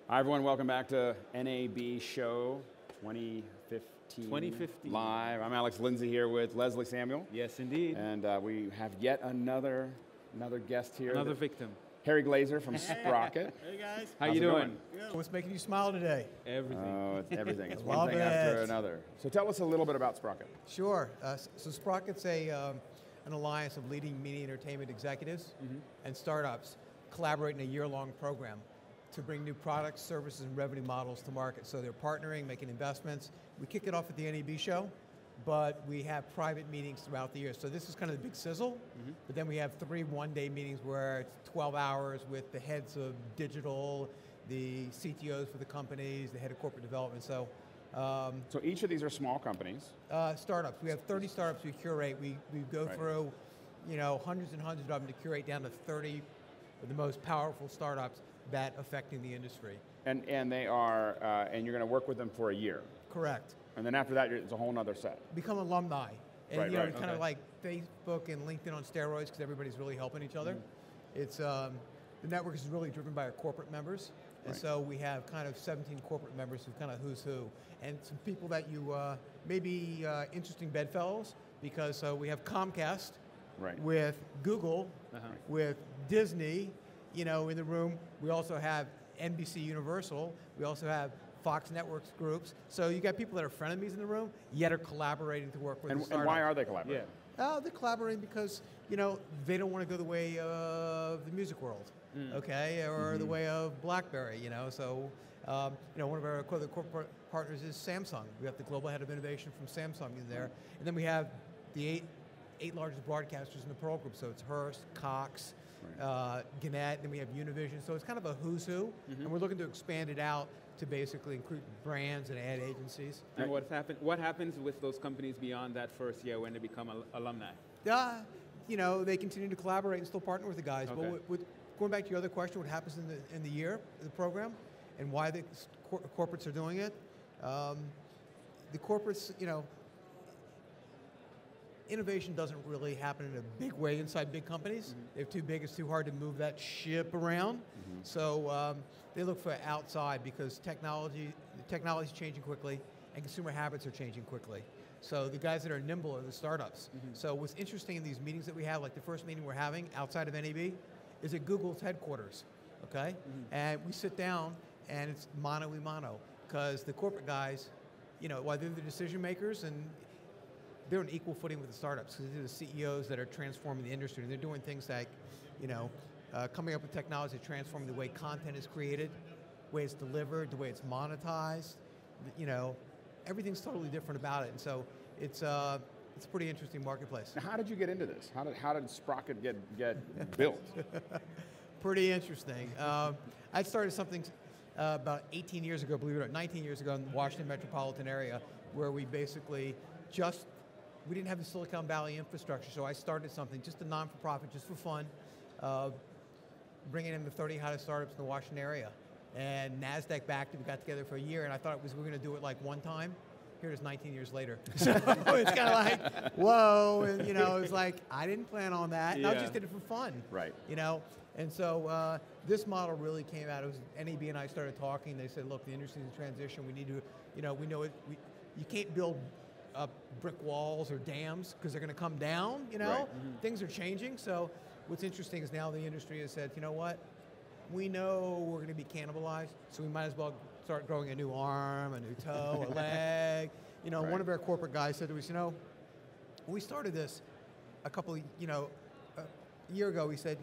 Hi everyone, welcome back to NAB Show 2015 live. I'm Alex Lindsay here with Leslie Samuel. Yes, indeed. And we have yet another guest here. Another victim. Harry Glazer from SprockIT. Hey guys. How you doing? Good. What's making you smile today? Everything. Oh, it's everything. It's Love one thing after it. another. So tell us a little bit about SprockIT. Sure. So SprockIT's an alliance of leading media entertainment executives and startups collaborate in a year-long program to bring new products, services, and revenue models to market. So they're partnering, making investments. We kick it off at the NAB show, but we have private meetings throughout the year. So this is kind of the big sizzle, but then we have 3 one-day meetings where it's 12 hours with the heads of digital, the CTOs for the companies, the head of corporate development. So each of these are small companies. startups. We have 30 startups we curate. We go through, hundreds and hundreds of them to curate down to 30 of the most powerful startups that affecting the industry. And they are, and you're going to work with them for a year. Correct. And then after that, it's a whole nother set. Become alumni. And Right. kind of like Facebook and LinkedIn on steroids because everybody's really helping each other. It's, the network is really driven by our corporate members. And so we have kind of 17 corporate members who kind of who's who. And some people that you may be interesting bedfellows because we have Comcast with Google, with Disney, in the room. We also have NBC Universal. We also have Fox Networks groups. So you got people that are frenemies in the room, yet are collaborating to work with the startup. And why are they collaborating? They're collaborating because, they don't want to go the way of the music world, okay, or the way of BlackBerry, So, one of our corporate partners is Samsung. We have the global head of innovation from Samsung in there. And then we have the eight largest broadcasters in the Pearl Group. So it's Hearst, Cox, Gannett, then we have Univision. So it's kind of a who's who, and we're looking to expand it out to basically include brands and ad agencies. And what happens with those companies beyond that first year when they become alumni? They continue to collaborate and still partner with the guys. Okay. But going back to your other question, what happens in the year, the program, and why the corporates are doing it? The corporates, innovation doesn't really happen in a big way inside big companies. They're too big, it's too hard to move that ship around. So they look for outside because technology is changing quickly and consumer habits are changing quickly. So the guys that are nimble are the startups. So what's interesting in these meetings that we have, like the first meeting we're having outside of NAB, is at Google's headquarters, okay? And we sit down and it's mano a mano because the corporate guys, while they're the decision makers and they're on equal footing with the startups because they're the CEOs that are transforming the industry. And they're doing things like, coming up with technology transforming the way content is created, the way it's delivered, the way it's monetized. Everything's totally different about it. And so it's a pretty interesting marketplace. Now, how did you get into this? How did SprockIT get built? Pretty interesting. I started something about 18 years ago, believe it or not, 19 years ago in the Washington metropolitan area where we basically we didn't have the Silicon Valley infrastructure, so I started something, just a non-for-profit, just for fun, bringing in the 30 hottest startups in the Washington area. And NASDAQ backed it, we got together for a year, and I thought we were going to do it like one time. Here it is 19 years later. So it's kind of like, whoa, and it's like, I didn't plan on that, and I just did it for fun. Right. And so this model really came out. It was NAB and I started talking. They said, look, the industry's in transition. We need to, we know it. You can't build brick walls or dams because they're going to come down, Things are changing. So what's interesting is now the industry has said, you know what? We know we're going to be cannibalized, so we might as well start growing a new arm, a new toe, a leg. One of our corporate guys said to us, when we started this a year ago, he said,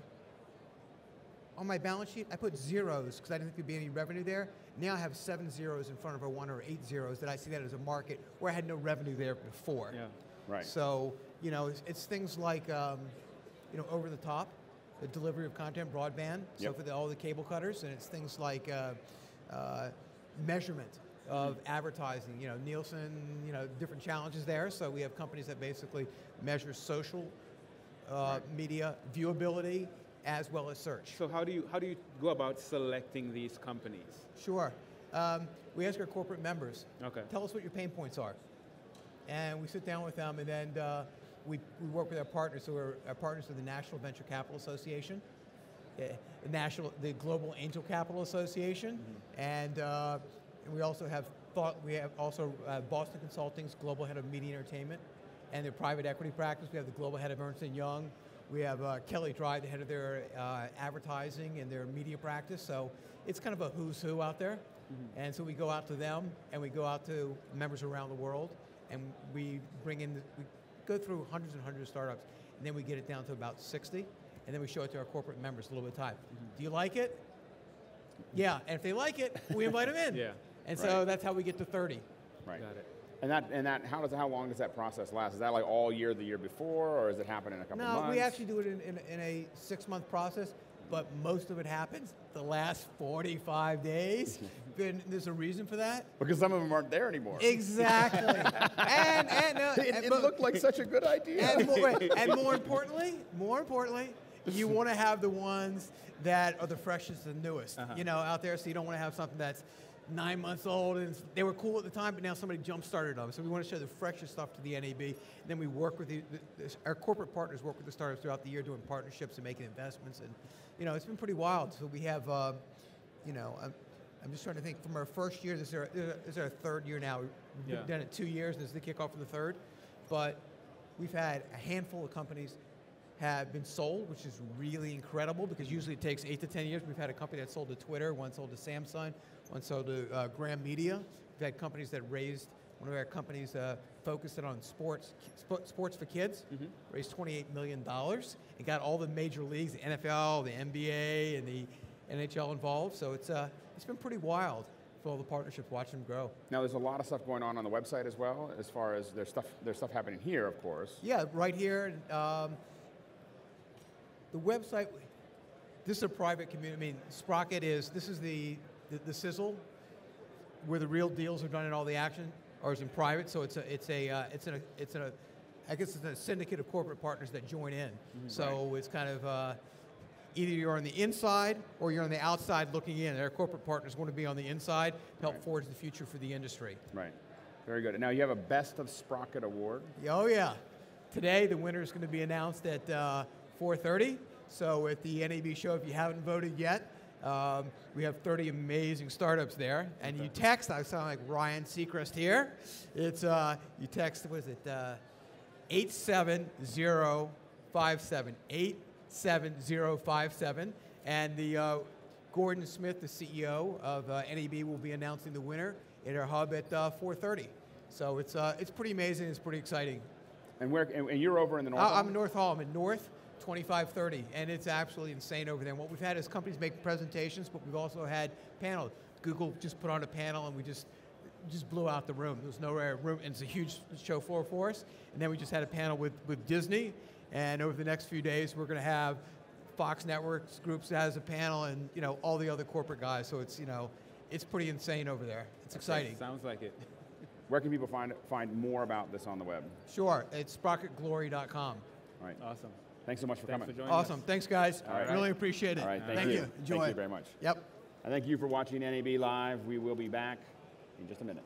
on my balance sheet, I put zeros because I didn't think there'd be any revenue there. Now I have 7 zeros in front of a 1 or 8 zeros that I see that as a market where I had no revenue there before. Yeah. Right. So, it's things like, over the top, the delivery of content, broadband, so for all the cable cutters, and it's things like measurement of advertising, Nielsen, different challenges there. So we have companies that basically measure social media viewability, as well as search. So how do you go about selecting these companies? Sure. We ask our corporate members, tell us what your pain points are. And we sit down with them, and then we work with our partners. So our partners are the National Venture Capital Association. the Global Angel Capital Association, and we also have Boston Consulting's Global Head of Media Entertainment, and their private equity practice. We have the Global Head of Ernst & Young. We have Kelly Dry, the head of their advertising and their media practice. So it's kind of a who's who out there. And so we go out to them, and we go out to members around the world, and we bring in, we go through hundreds and hundreds of startups, and then we get it down to about 60, and then we show it to our corporate members a little bit of time. Do you like it? Yeah, and if they like it, we invite them in. Yeah. And so that's how we get to 30. Right. Got it. And that how long does that process last? Is that like all year the year before, or does it happen in a couple months? No, we actually do it in a 6-month process, but most of it happens the last 45 days. There's a reason for that. Because some of them aren't there anymore. Exactly. It looked like such a good idea. And more importantly, you want to have the ones that are the freshest and newest, out there. So you don't want to have something that's 9 months old and they were cool at the time, but now somebody jump-started them. So we want to show the freshest stuff to the NAB. And then we work with our corporate partners work with the startups throughout the year doing partnerships and making investments. And, it's been pretty wild. So we have, I'm just trying to think, from our first year, this is our third year now. We've done it 2 years, this is the kickoff for the third. But we've had a handful of companies have been sold, which is really incredible because usually it takes 8 to 10 years. We've had a company that sold to Twitter, one sold to Samsung, one sold to Graham Media. We've had companies that raised, one of our companies focused it on sports for kids, raised $28 million and got all the major leagues, the NFL, the NBA, and the NHL involved. So it's been pretty wild for all the partnerships, watching them grow. Now there's a lot of stuff going on the website as well, as far as there's stuff happening here, of course. Yeah, right here. The website, this is a private community. I mean, SprockIT this is the sizzle, where the real deals are done and all the action, or is in private. So it's a syndicate of corporate partners that join in. So it's kind of either you're on the inside or you're on the outside looking in. Our corporate partners want to be on the inside to help forge the future for the industry. Right. Very good. Now you have a Best of SprockIT award. Oh yeah. Today the winner is going to be announced at 4:30. So at the NAB show, if you haven't voted yet, we have 30 amazing startups there. And you text, I sound like Ryan Seacrest here. It's, you text, what is it, 87057, 87057. And the Gordon Smith, the CEO of NAB, will be announcing the winner at our hub at 4:30. So it's pretty amazing, it's pretty exciting. And and you're over in the North Hall? I'm in North Hall, I'm in North 2530, and it's absolutely insane over there. And what we've had is companies make presentations, but we've also had panels. Google just put on a panel, and we just blew out the room. There was no room, and it's a huge show floor for us. And then we just had a panel with Disney, and over the next few days, we're going to have Fox Networks groups that has a panel, and all the other corporate guys. So it's it's pretty insane over there. It's exciting. Sounds like it. Where can people find more about this on the web? Sure, it's sprockitglory.com. All right. Awesome. Thanks so much for coming. For joining Awesome. us. Thanks, guys. All right. Really appreciate it. All right. Thank you. Enjoy. Thank you very much. Yep. And thank you for watching NAB Live. We will be back in just a minute.